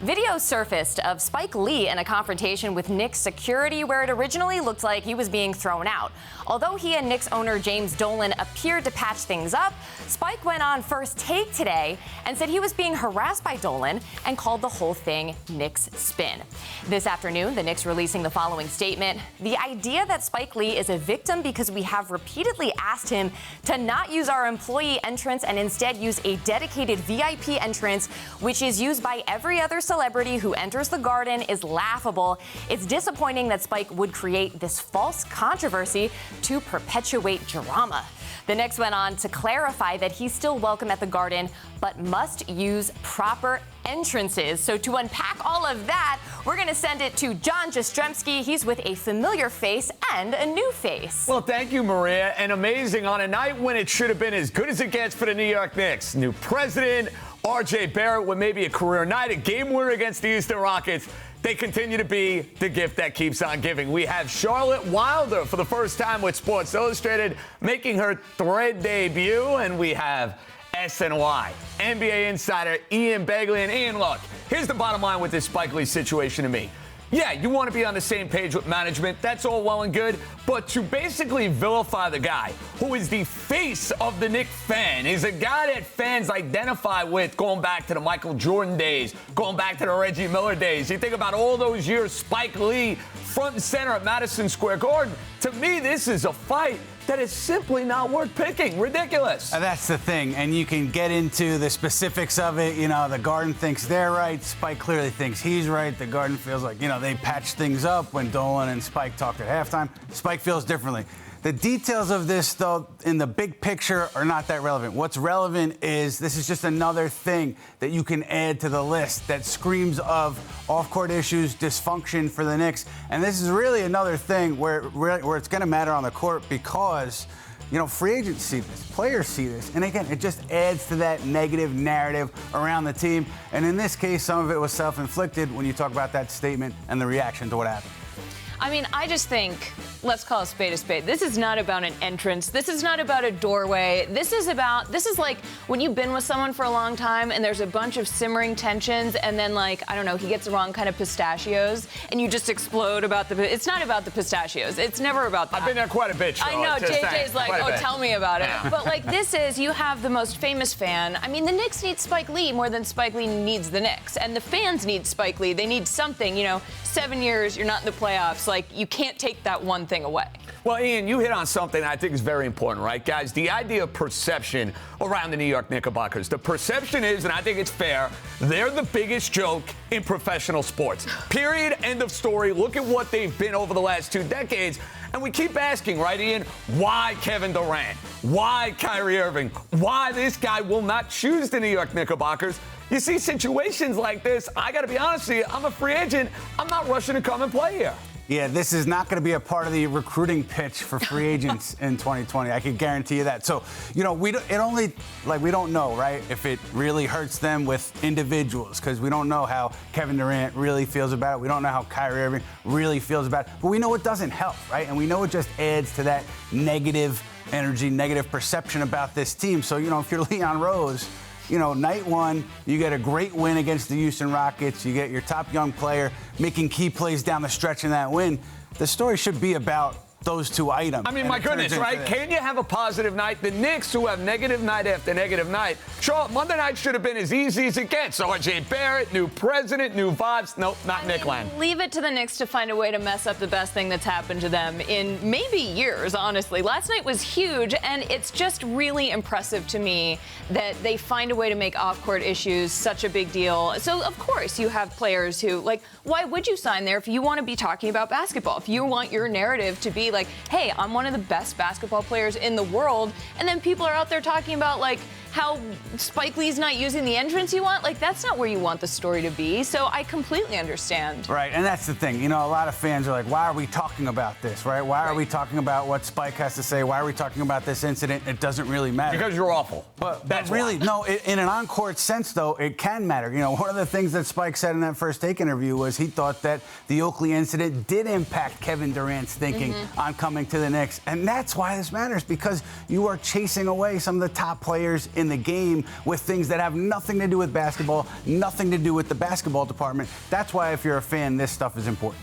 Video surfaced of Spike Lee in a confrontation with Knicks security where it originally looked like he was being thrown out. Although he and Knicks owner James Dolan appeared to patch things up, Spike went on First Take today and said he was being harassed by Dolan and called the whole thing Knicks spin. This afternoon, the Knicks releasing the following statement: "The idea that Spike Lee is a victim because we have repeatedly asked him to not use our employee entrance and instead use a dedicated VIP entrance, which is used by every other celebrity who enters the Garden, is laughable. It's disappointing that Spike would create this false controversy to perpetuate drama." The Knicks went on to clarify that he's still welcome at the Garden, but must use proper entrances. So to unpack all of that, we're going to send it to John Jastrzemski. He's with a familiar face and a new face. Well, thank you, Maria. And amazing on a night when it should have been as good as it gets for the New York Knicks. New president, R.J. Barrett, with maybe a career night, a game winner against the Houston Rockets. They continue to be the gift that keeps on giving. We have Charlotte Wilder for the first time with Sports Illustrated making her thread debut, and we have SNY NBA insider Ian Begley. And Ian, look, here's the bottom line with this Spike Lee situation to me. Yeah, you want to be on the same page with management. That's all well and good. But to basically vilify the guy who is the face of the Knicks fan, is a guy that fans identify with going back to the Michael Jordan days, going back to the Reggie Miller days. You think about all those years, Spike Lee front and center at Madison Square Garden. To me, this is a fight that is simply not worth picking. Ridiculous. That's the thing, and you can get into the specifics of it. You know, the Garden thinks they're right. Spike clearly thinks he's right. The Garden feels like, you know, they patched things up when Dolan and Spike talked at halftime. Spike feels differently. The details of this, though, in the big picture are not that relevant. What's relevant is this is just another thing that you can add to the list that screams of off-court issues, dysfunction for the Knicks. And this is really another thing where it's going to matter on the court because, you know, free agents see this, players see this. And again, it just adds to that negative narrative around the team. And in this case, some of it was self-inflicted when you talk about that statement and the reaction to what happened. I mean, I just think, let's call a spade a spade. This is not about an entrance. This is not about a doorway. This is like when you've been with someone for a long time and there's a bunch of simmering tensions and then, like, I don't know, he gets the wrong kind of pistachios and you just explode about it's not about the pistachios. It's never about that. I've been there quite a bit, Charlotte. I know, JJ's like, oh, tell me about it. Yeah. But, like, this is, you have the most famous fan. I mean, the Knicks need Spike Lee more than Spike Lee needs the Knicks. And the fans need Spike Lee. They need something, you know, 7 years, you're not in the playoffs. Like, you can't take that one thing away. Well, Ian, you hit on something I think is very important, right, guys? The idea of perception around the New York Knickerbockers. The perception is, and I think it's fair, they're the biggest joke in professional sports. Period. End of story. Look at what they've been over the last 2 decades. And we keep asking, right, Ian, why Kevin Durant? Why Kyrie Irving? Why this guy will not choose the New York Knickerbockers? You see situations like this, I got to be honest with you, I'm a free agent. I'm not rushing to come and play here. Yeah, this is not going to be a part of the recruiting pitch for free agents in 2020. I can guarantee you that. So, you know, we don't know, right, if it really hurts them with individuals because we don't know how Kevin Durant really feels about it. We don't know how Kyrie Irving really feels about it. But we know it doesn't help, right? And we know it just adds to that negative energy, negative perception about this team. So, you know, if you're Leon Rose, you know, night one, you get a great win against the Houston Rockets. You get your top young player making key plays down the stretch in that win. The story should be about those two items. I mean, my goodness, right? Can you have a positive night? The Knicks, who have negative night after negative night. Charlotte, Monday night should have been as easy as it gets. R.J. Barrett, new president, new vibes. Nope, not Knickland. Leave it to the Knicks to find a way to mess up the best thing that's happened to them in maybe years, honestly. Last night was huge, and it's just really impressive to me that they find a way to make off-court issues such a big deal. So, of course, you have players who, like, why would you sign there if you want to be talking about basketball? If you want your narrative to be like, hey, I'm one of the best basketball players in the world, and then people are out there talking about, like, how Spike Lee's not using the entrance you want. Like, that's not where you want the story to be. So I completely understand. Right, and that's the thing. You know, a lot of fans are like, why are we talking about this, right? Why are we talking about what Spike has to say? Why are we talking about this incident? It doesn't really matter. Because you're awful. But really, no, in an on-court sense, though, it can matter. You know, one of the things that Spike said in that First Take interview was he thought that the Oakley incident did impact Kevin Durant's thinking on coming to the Knicks. And that's why this matters, because you are chasing away some of the top players in in the game with things that have nothing to do with basketball, nothing to do with the basketball department. That's why, if you're a fan, this stuff is important.